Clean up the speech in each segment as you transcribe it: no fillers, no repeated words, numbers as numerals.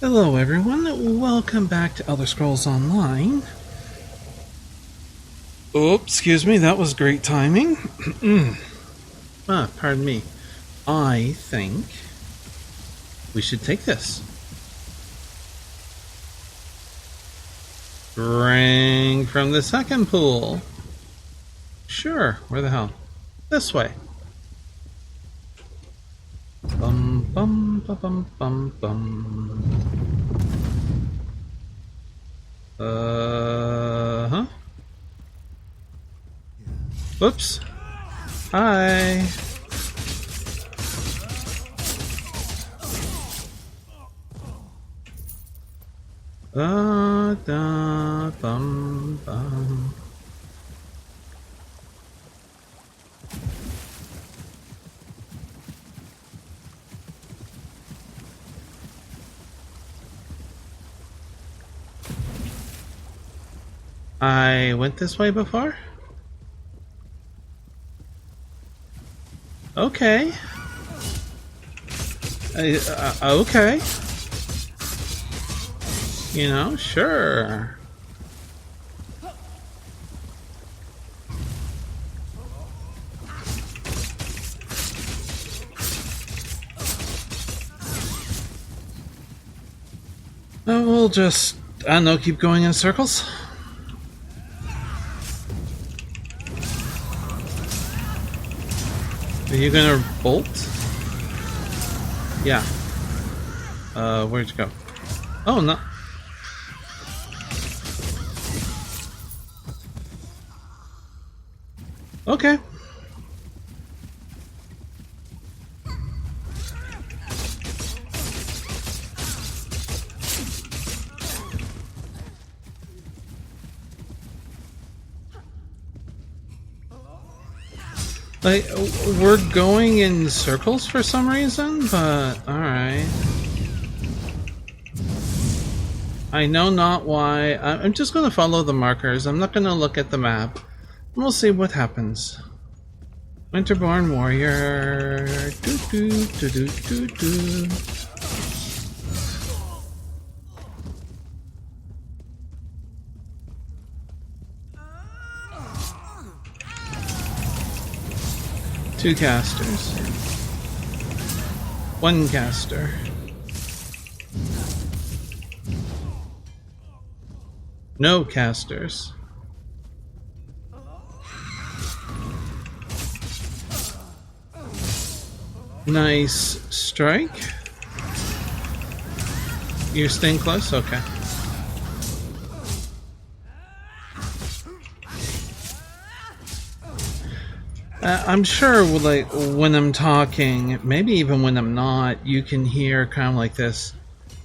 Hello everyone, welcome back to Elder Scrolls Online. Oops, excuse me, that was great timing. Pardon me. I think we should take this. Drink from the second pool. Sure, where the hell? This way. Bum bum bum bum bum bum. Huh? Whoops. Hi. Da bum bum. I went this way before? Okay. Okay. You know, sure. We'll just, I don't know, keep going in circles. Are you gonna bolt? Yeah. Where'd you go? Oh, no. Okay. Like, we're going in circles for some reason, but alright. I know not why. I'm just gonna follow the markers. I'm not gonna look at the map. We'll see what happens. Winterborn warrior. Doo doo doo doo doo doo. Two casters. One caster. No casters. Nice strike. You're staying close? Okay. I'm sure, like, when I'm talking, maybe even when I'm not, you can hear kind of like this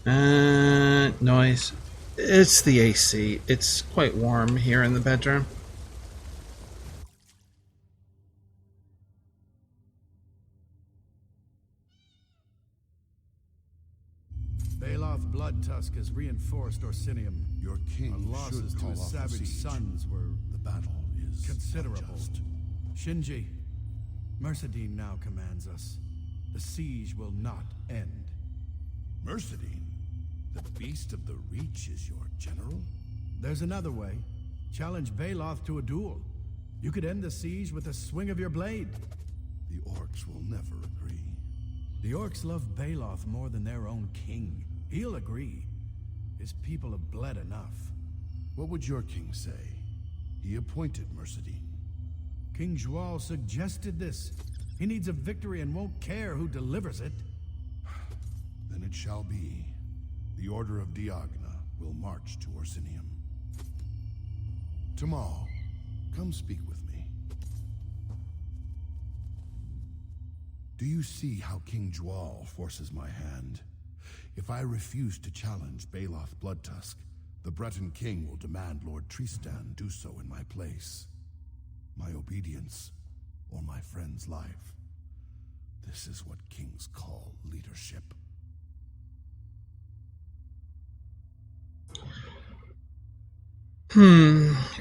noise. It's the AC. It's quite warm here in the bedroom. Baloth Bloodtusk has reinforced Orsinium. Your king Our losses should to call his off the savage siege. sons were The battle is considerable. unjust. Shinji, Mercedine now commands us. The siege will not end. Mercedine, the beast of the Reach, is your general? There's another way. Challenge Baloth to a duel. You could end the siege with a swing of your blade. The orcs will never agree. The orcs love Baloth more than their own king. He'll agree. His people have bled enough. What would your king say? He appointed Mercedine. King Jual suggested this. He needs a victory and won't care who delivers it. Then it shall be. The Order of Diagna will march to Orsinium. Tamal, come speak with me. Do you see how King Jual forces my hand? If I refuse to challenge Baloth Bloodtusk, the Breton king will demand Lord Tristan do so in my place. My obedience, or my friend's life. This is what kings call leadership.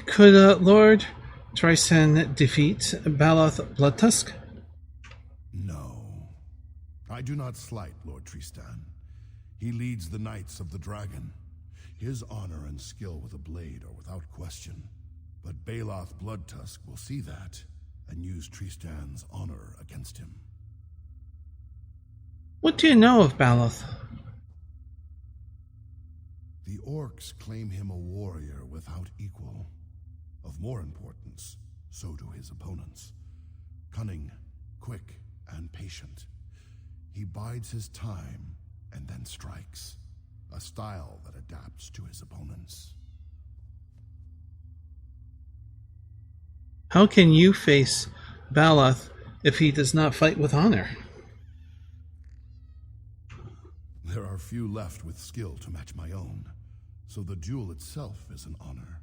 Could Lord Tristan defeat Baloth Bloodtusk? No. I do not slight Lord Tristan. He leads the Knights of the Dragon. His honor and skill with a blade are without question. But Baloth Bloodtusk will see that and use Tristan's honor against him. What do you know of Baloth? The orcs claim him a warrior without equal. Of more importance, so do his opponents. Cunning, quick, and patient. He bides his time and then strikes. A style that adapts to his opponents. How can you face Baloth if he does not fight with honor? There are few left with skill to match my own, so the duel itself is an honor.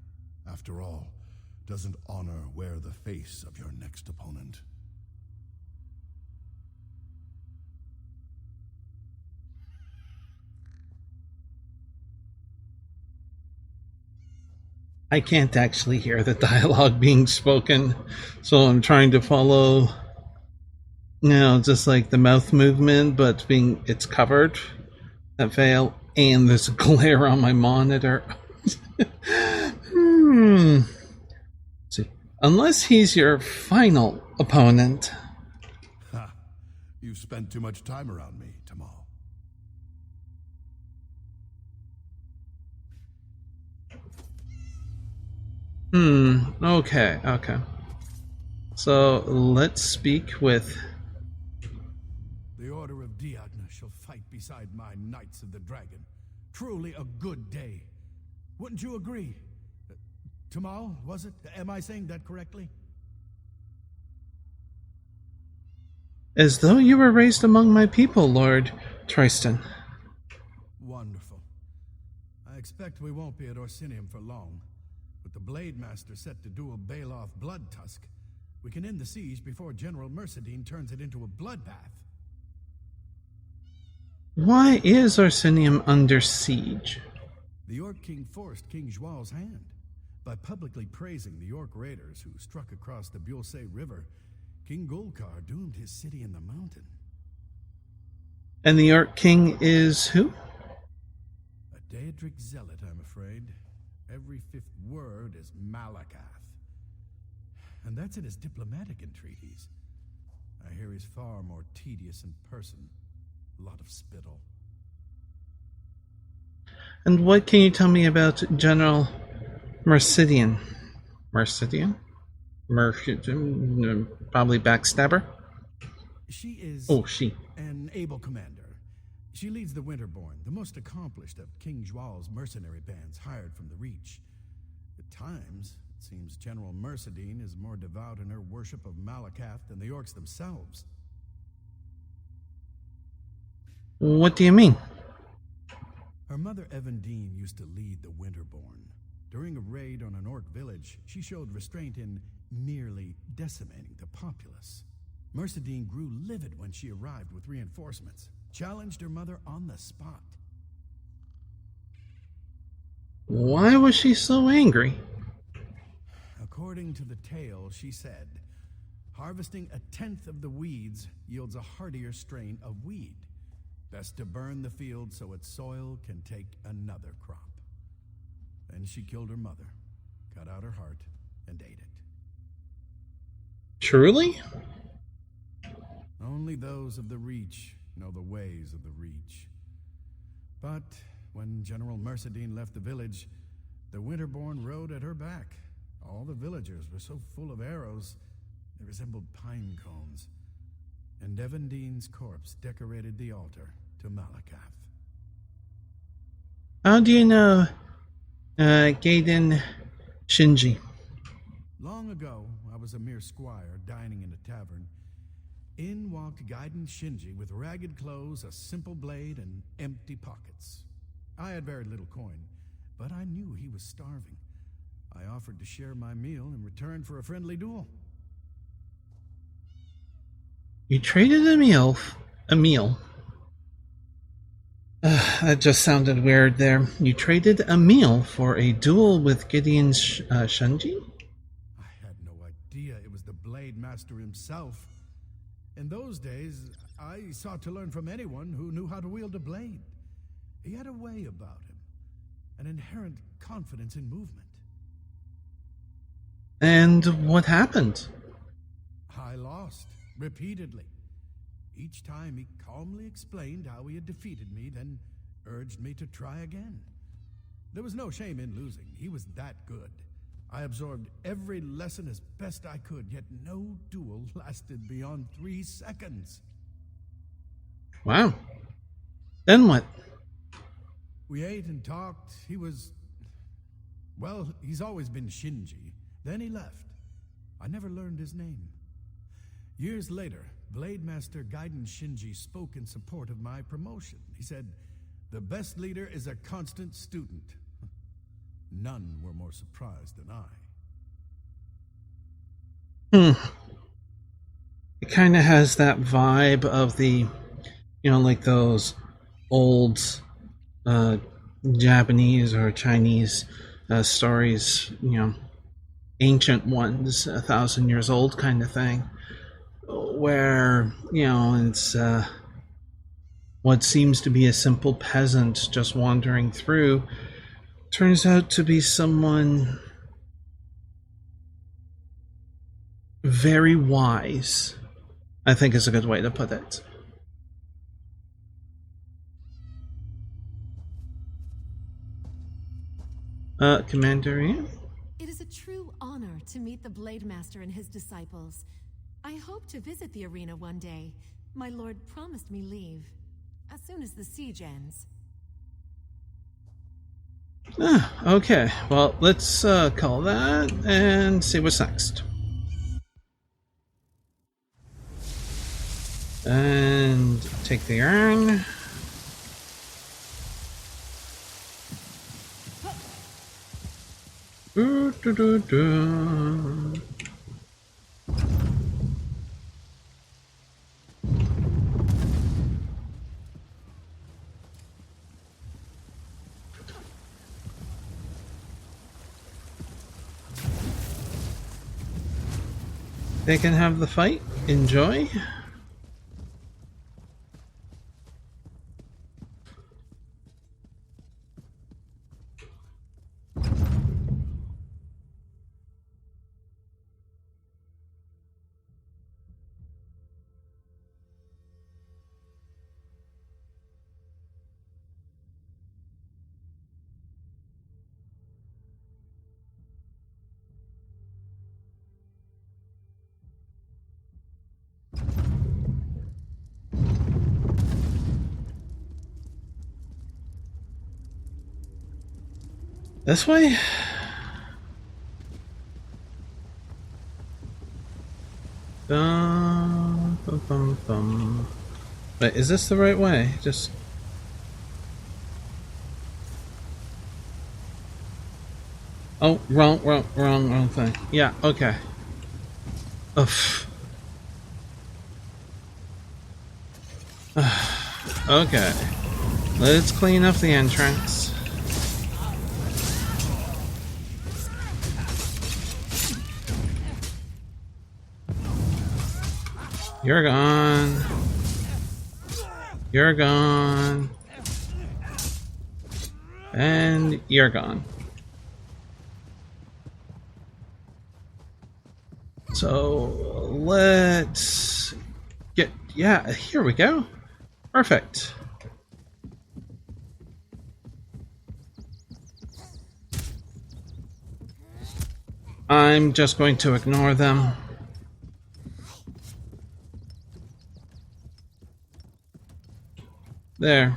After all, doesn't honor wear the face of your next opponent? I can't actually hear the dialogue being spoken, so I'm trying to follow, just like the mouth movement, but it's covered, that veil, and there's a glare on my monitor. See, unless he's your final opponent. Ha! You've spent too much time around me, Tamal. Okay. So, let's speak with... The Order of Diagna shall fight beside my Knights of the Dragon. Truly a good day. Wouldn't you agree? Tamal, was it? Am I saying that correctly? As though you were raised among my people, Lord Tristan. Wonderful. I expect we won't be at Orsinium for long. With the Blade Master set to duel Baloth Bloodtusk, we can end the siege before General Mercedine turns it into a bloodbath. Why is Orsinium under siege? The Orc King forced King Joal's hand. By publicly praising the Orc raiders who struck across the Bulse River, King Golkar doomed his city in the mountain. And the Orc King is who? A Daedric zealot, I'm afraid. Every fifth word is Malakath. And that's in his diplomatic entreaties. I hear he's far more tedious in person. A lot of spittle. And what can you tell me about General Mercedian? Mercedian? Probably backstabber? She is she. an able commander. She leads the Winterborn, the most accomplished of King Joal's mercenary bands hired from the Reach. At times, it seems General Mercedine is more devout in her worship of Malakath than the orcs themselves. What do you mean? Her mother Evandine used to lead the Winterborn. During a raid on an orc village, she showed restraint in merely decimating the populace. Mercedine grew livid when she arrived with reinforcements, challenged her mother on the spot. Why was she so angry? According to the tale, she said, harvesting 1/10 of the weeds yields a hardier strain of weed. Best to burn the field so its soil can take another crop. Then she killed her mother, cut out her heart, and ate it. Truly? Only those of the Reach know the ways of the Reach. But when General Mercedine left the village, the Winterborn rode at her back. All the villagers were so full of arrows, they resembled pine cones. And Evandine's corpse decorated the altar to Malakath. How do you know Gaiden Shinji? Long ago, I was a mere squire dining in a tavern. In walked Gaiden Shinji with ragged clothes, a simple blade, and empty pockets. I had very little coin, but I knew he was starving. I offered to share my meal in return for a friendly duel. You traded a meal. That just sounded weird there. You traded a meal for a duel with Gideon Shinji? I had no idea it was the Blade Master himself. In those days, I sought to learn from anyone who knew how to wield a blade. He had a way about him, an inherent confidence in movement. And what happened? I lost, repeatedly. Each time he calmly explained how he had defeated me, then urged me to try again. There was no shame in losing. He was that good. I absorbed every lesson as best I could, yet no duel lasted beyond 3 seconds. Wow. Then what? We ate and talked. He was... well, he's always been Shinji. Then he left. I never learned his name. Years later, Blade Master Gaiden Shinji spoke in support of my promotion. He said, "The best leader is a constant student." None were more surprised than I. It kind of has that vibe of the, like those old Japanese or Chinese stories, ancient ones, 1,000 years old kind of thing, where, it's what seems to be a simple peasant just wandering through turns out to be someone very wise, I think is a good way to put it. Commander Ian? It is a true honor to meet the Blade Master and his disciples. I hope to visit the arena one day. My lord promised me leave as soon as the siege ends. Okay. Well, let's call that and see what's next. And take the urn. They can have the fight. Enjoy. This way? Dum, bum, bum, bum. Wait, is this the right way? Just... oh, wrong thing. Yeah, okay. Oof. Okay. Let's clean up the entrance. You're gone. You're gone. And you're gone. So let's get... yeah, here we go. Perfect. I'm just going to ignore them. There.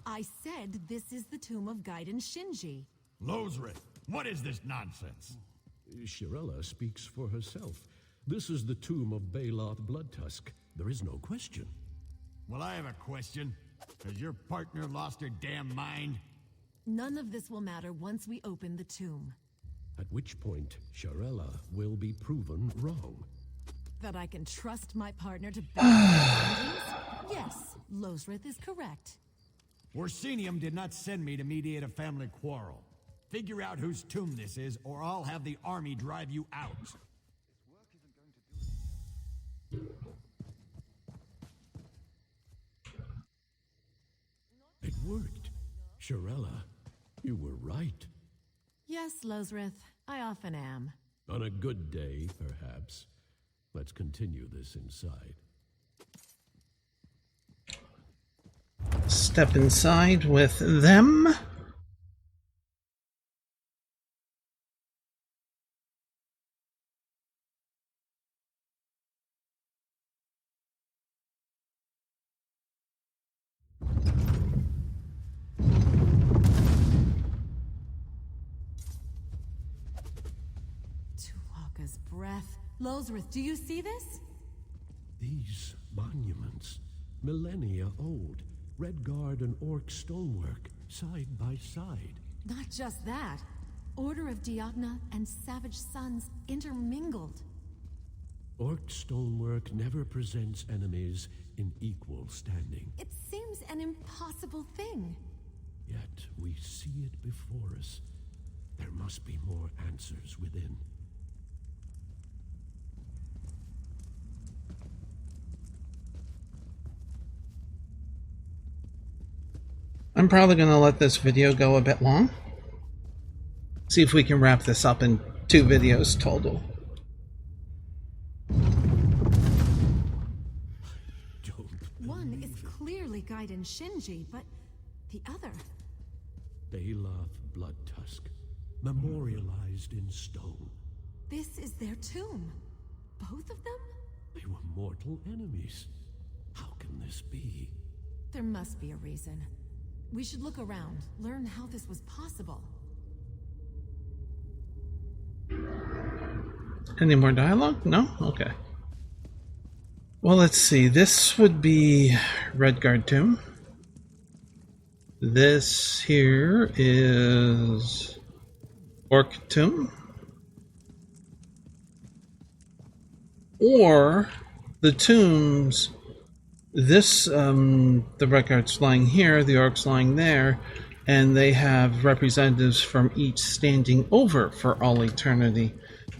I said this is the tomb of Gaiden Shinji. Lozrith, what is this nonsense? Shirella speaks for herself. This is the tomb of Baloth Bloodtusk. There is no question. Well, I have a question. Has your partner lost her damn mind? None of this will matter once we open the tomb. At which point, Shirella will be proven wrong. That I can trust my partner to battle my findings? Yes, Lozrith is correct. Orsinium did not send me to mediate a family quarrel. Figure out whose tomb this is, or I'll have the army drive you out. It worked. Shirella, you were right. Yes, Losrith, I often am. On a good day, perhaps. Let's continue this inside. Step inside with them. Tuatha's breath. Losrith, do you see this? These monuments, millennia old, Redguard and Orc stonework, side by side. Not just that. Order of Diogna and Savage Sons intermingled. Orc stonework never presents enemies in equal standing. It seems an impossible thing. Yet we see it before us. There must be more answers within. I'm probably going to let this video go a bit long. See if we can wrap this up in 2 videos total. One is clearly Gaiden Shinji, but the other... Baloth Bloodtusk, memorialized in stone. This is their tomb. Both of them? They were mortal enemies. How can this be? There must be a reason. We should look around, learn how this was possible. Any more dialogue? No? Okay. Well, let's see. This would be Redguard Tomb. This here is Orc Tomb. Or the tombs, this, the Redguard's lying here, the Orc's lying there, and they have representatives from each standing over for all eternity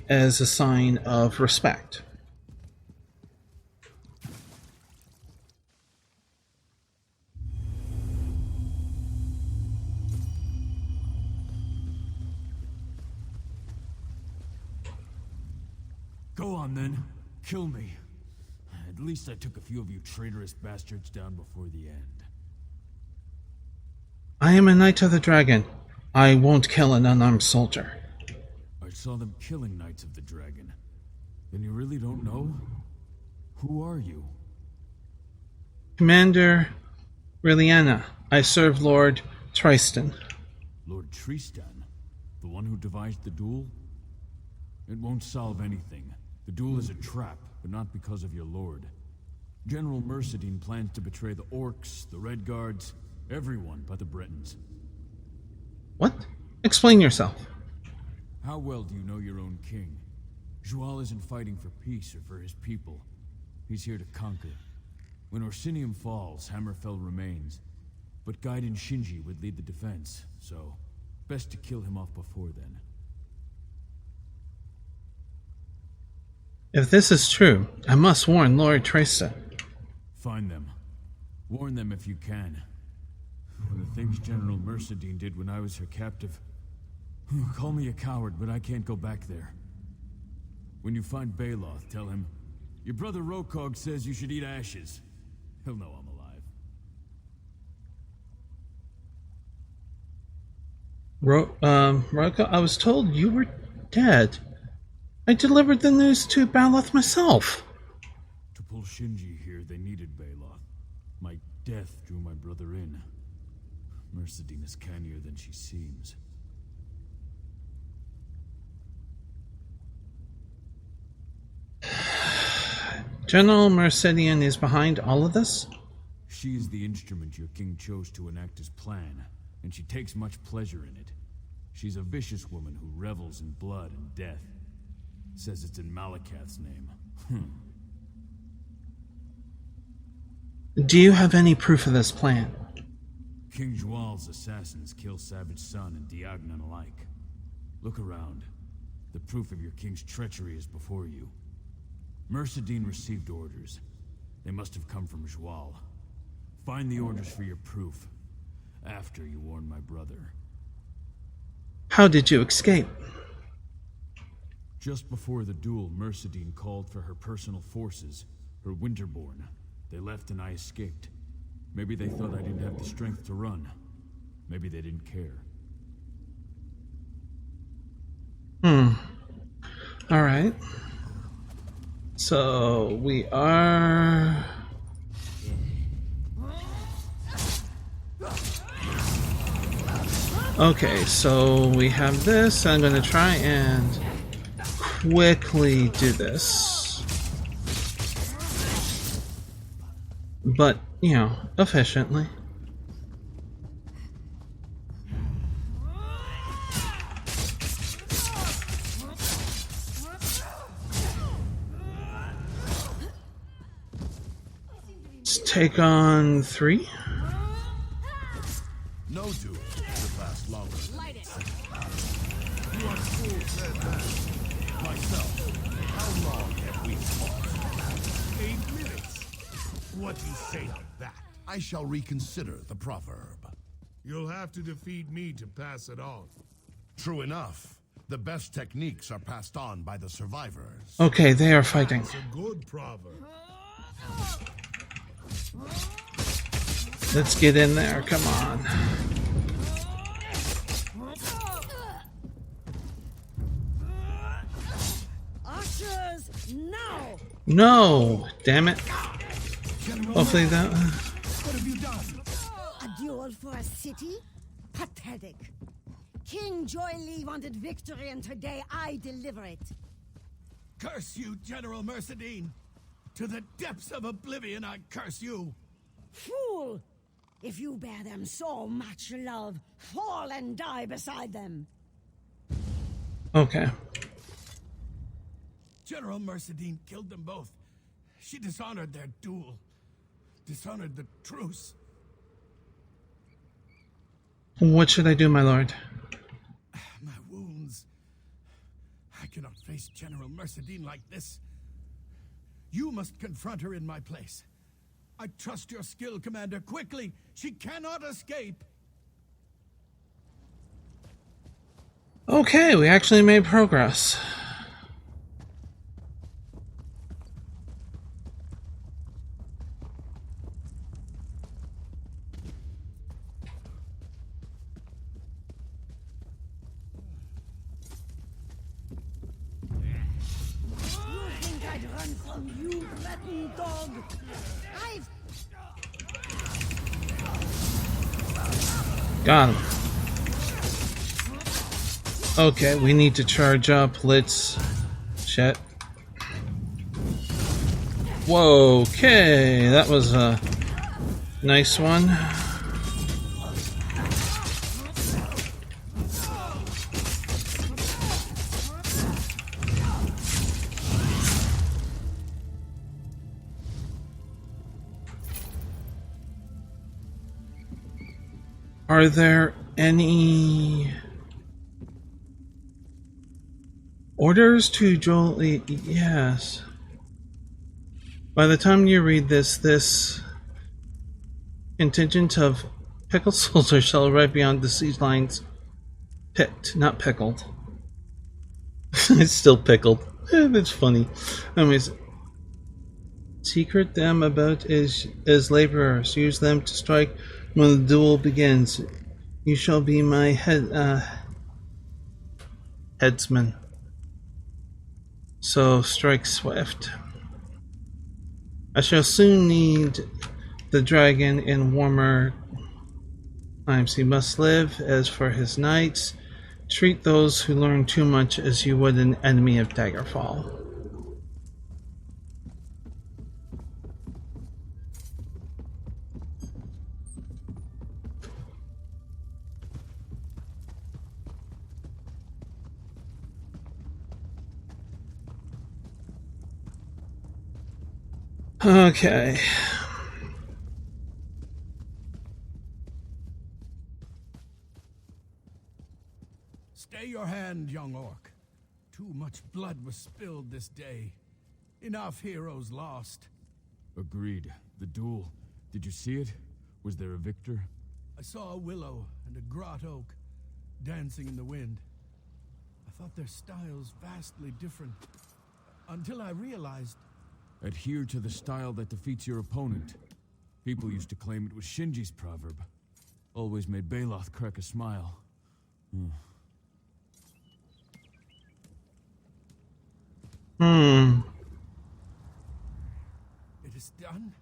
as a sign of respect. Go on then. Kill me. At least I took a few of you traitorous bastards down before the end. I am a Knight of the Dragon. I won't kill an unarmed soldier. I saw them killing Knights of the Dragon. Then you really don't know? Who are you? Commander Rilliana. I serve Lord Tristan. Lord Tristan? The one who devised the duel? It won't solve anything. The duel is a trap, but not because of your lord. General Mercedine plans to betray the Orcs, the Redguards, everyone but the Bretons. What? Explain yourself. How well do you know your own king? Joal isn't fighting for peace or for his people. He's here to conquer. When Orsinium falls, Hammerfell remains. But Gaiden Shinji would lead the defense, so best to kill him off before then. If this is true, I must warn Lord Tristan. Find them. Warn them if you can. The things General Mercedine did when I was her captive. Call me a coward, but I can't go back there. When you find Baloth, tell him, your brother Rokog says you should eat ashes. He'll know I'm alive. Roko, I was told you were dead. I delivered the news to Baloth myself. To pull Shinji here, they needed Baloth. My death drew my brother in. Mercedine is cannier than she seems. General Mercedian is behind all of this? She is the instrument your king chose to enact his plan, and she takes much pleasure in it. She's a vicious woman who revels in blood and death. Says it's in Malakath's name. Do you have any proof of this plan? King Jual's assassins kill Savage Sun and Diagnon alike. Look around. The proof of your king's treachery is before you. Mercedine received orders. They must have come from Jual. Find the orders for your proof, after you warn my brother. How did you escape? Just before the duel, Mercedine called for her personal forces, her Winterborn. They left and I escaped. Maybe they thought I didn't have the strength to run. Maybe they didn't care. Alright. So, we are... Okay, so we have this. I'm going to try and quickly do this. But, you know, efficiently. Let's take on 3. No duel should last longer. You are full-fed man. Myself, how long have we fought? 8 minutes. What do you say to that? I shall reconsider the proverb. You'll have to defeat me to pass it on. True enough. The best techniques are passed on by the survivors. Okay, they are fighting. It's a good proverb. Let's get in there, come on. Archers, now! No! Damn it. Hopefully that... What have you done? A duel for a city? Pathetic. King Joylee wanted victory, and today I deliver it. Curse you, General Mercedine! To the depths of oblivion, I curse you! Fool! If you bear them so much love, fall and die beside them. Okay. General Mercedine killed them both. She dishonored their duel. Dishonored the truce. What should I do, my lord? My wounds. I cannot face General Mercedine like this. You must confront her in my place. I trust your skill, Commander. Quickly! She cannot escape! Okay, we actually made progress. You think I'd run from you, Breton dog? I've... Got him. Okay, we need to charge up. Let's... Shit. Whoa, okay, that was a nice one. Are there any orders to Jolie? Yes. By the time you read this, this contingent of pickled soldiers shall arrive beyond the siege lines. Picked, not pickled. It's still pickled. That's funny. Anyways, secret them about as laborers. Use them to strike when the duel begins. You shall be my headsman. So strike swift. I shall soon need the dragon in warmer times. He must live. As for his knights, treat those who learn too much as you would an enemy of Daggerfall. Okay. end, young orc. Too much blood was spilled this day. Enough heroes lost. Agreed. The duel. Did you see it? Was there a victor? I saw a willow and a grot oak dancing in the wind. I thought their styles vastly different, until I realized... Adhere to the style that defeats your opponent. People used to claim it was Shinji's proverb. Always made Baloth crack a smile. It is done?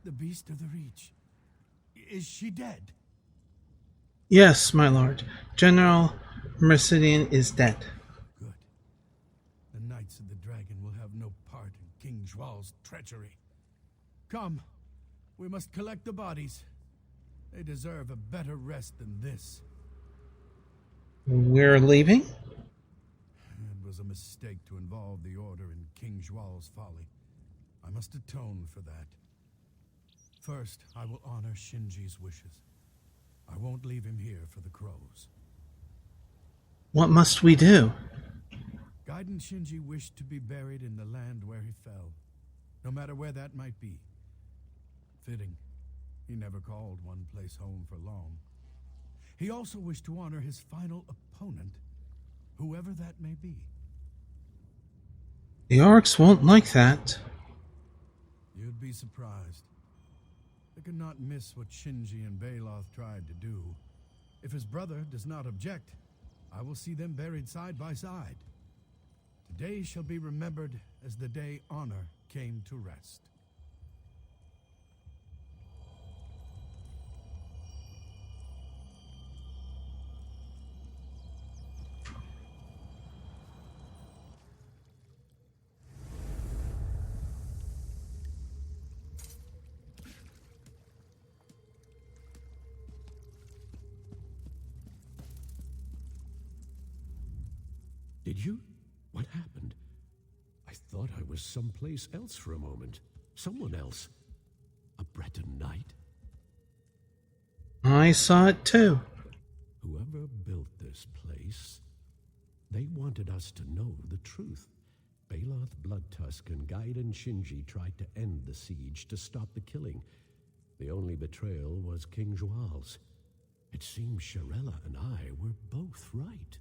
The Beast of the Reach. Is she dead? Yes, my lord. General Mercedian is dead. Good. The Knights of the Dragon will have no part in King Zhual's treachery. Come, we must collect the bodies. They deserve a better rest than this. We're leaving? It was a mistake to involve the Order in King Zhual's folly. I must atone for that. First, I will honor Shinji's wishes. I won't leave him here for the crows. What must we do? Gaiden Shinji wished to be buried in the land where he fell, no matter where that might be. Fitting. He never called one place home for long. He also wished to honor his final opponent, whoever that may be. The orcs won't like that. You'd be surprised. They could not miss what Shinji and Baloth tried to do. If his brother does not object, I will see them buried side by side. Today shall be remembered as the day honor came to rest. Did you? What happened? I thought I was someplace else for a moment. Someone else. A Breton knight? I saw it too. Whoever built this place, they wanted us to know the truth. Baloth Bloodtusk and Gaiden Shinji tried to end the siege to stop the killing. The only betrayal was King Zhual's. It seems Shirella and I were both right.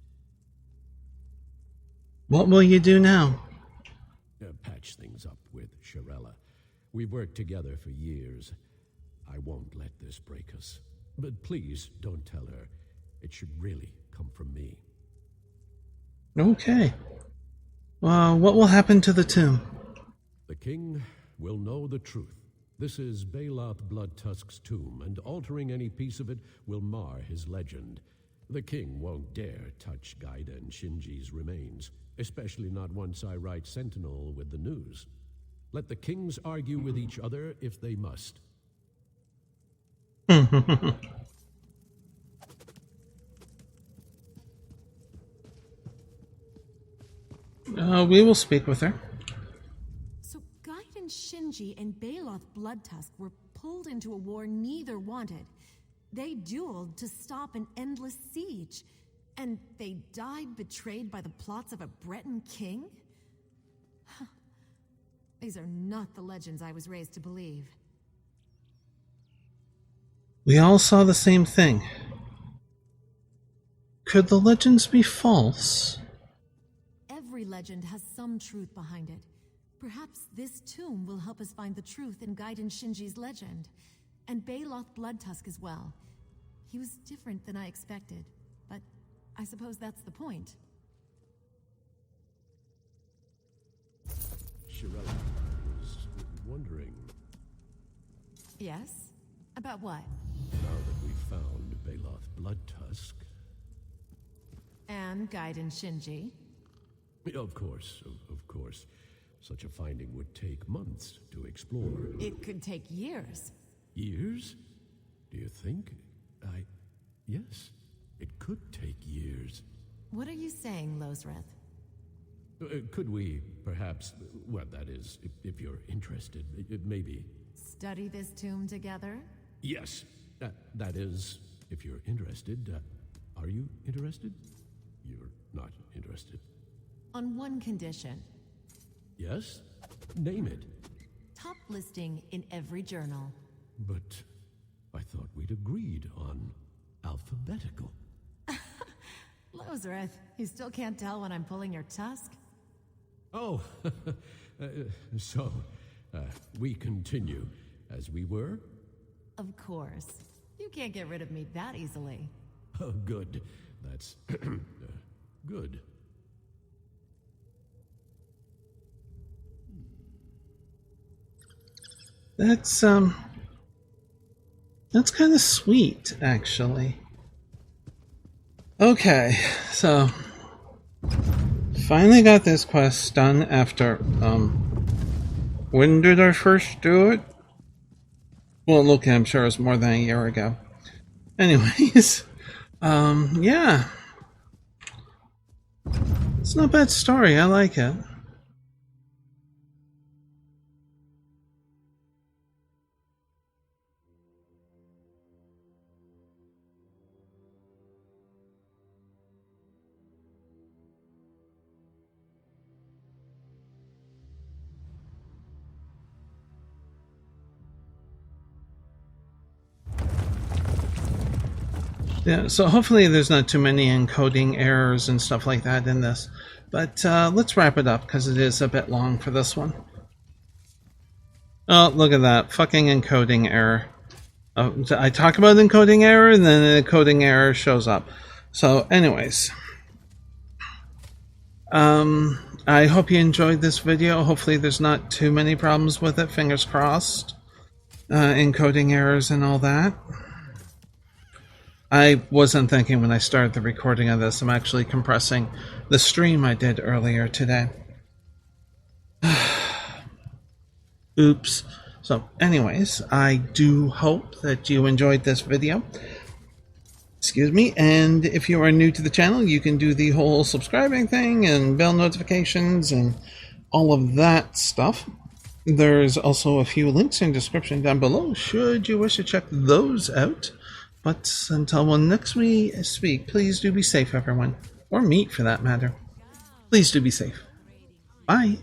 What will you do now? Patch things up with Shirella. We've worked together for years. I won't let this break us. But please don't tell her. It should really come from me. Okay. What will happen to the tomb? The king will know the truth. This is Baloth Bloodtusk's tomb, and altering any piece of it will mar his legend. The king won't dare touch Gaiden Shinji's remains, especially not once I write Sentinel with the news. Let the kings argue with each other if they must. We will speak with her. So Gaiden Shinji and Baloth Bloodtusk were pulled into a war neither wanted. They dueled to stop an endless siege. And they died betrayed by the plots of a Breton king? These are not the legends I was raised to believe. We all saw the same thing. Could the legends be false? Every legend has some truth behind it. Perhaps this tomb will help us find the truth in Gaiden Shinji's legend. And Baloth Bloodtusk as well. He was different than I expected, but I suppose that's the point. Shirella, I was wondering, Yes? About what? now that we've found Baloth Bloodtusk... And Gaiden Shinji? Of course. Such a finding would take months to explore. It could take years. Years? Do you think? Yes, it could take years. What are you saying, Losreth? Could we, perhaps, well, that is, if you're interested, maybe... Study this tomb together? Yes, that is, if you're interested. Are you interested? You're interested. On one condition. Yes? Name it. Top listing in every journal. But I thought we'd agreed on alphabetical. Lozareth, you still can't tell when I'm pulling your tusk? Oh, so, we continue as we were? Of course. You can't get rid of me that easily. Oh, good. That's good. That's kind of sweet, actually. Okay, so finally got this quest done after, when did I first do it? Well, look, I'm sure it was more than a year ago. Anyways, yeah. It's not a bad story, I like it. Yeah, so hopefully there's not too many encoding errors and stuff like that in this. But let's wrap it up because it is a bit long for this one. Oh, look at that. Fucking encoding error. I talk about encoding error and then an encoding error shows up. So anyways. I hope you enjoyed this video. Hopefully there's not too many problems with it. Fingers crossed. Encoding errors and all that. I wasn't thinking when I started the recording of this. I'm actually compressing the stream I did earlier today. Oops. So anyways, I do hope that you enjoyed this video. Excuse me. And if you are new to the channel, you can do the whole subscribing thing and bell notifications and all of that stuff. There's also a few links in the description down below should you wish to check those out. But until next we speak, please do be safe, everyone. Or meet, for that matter. Please do be safe. Bye.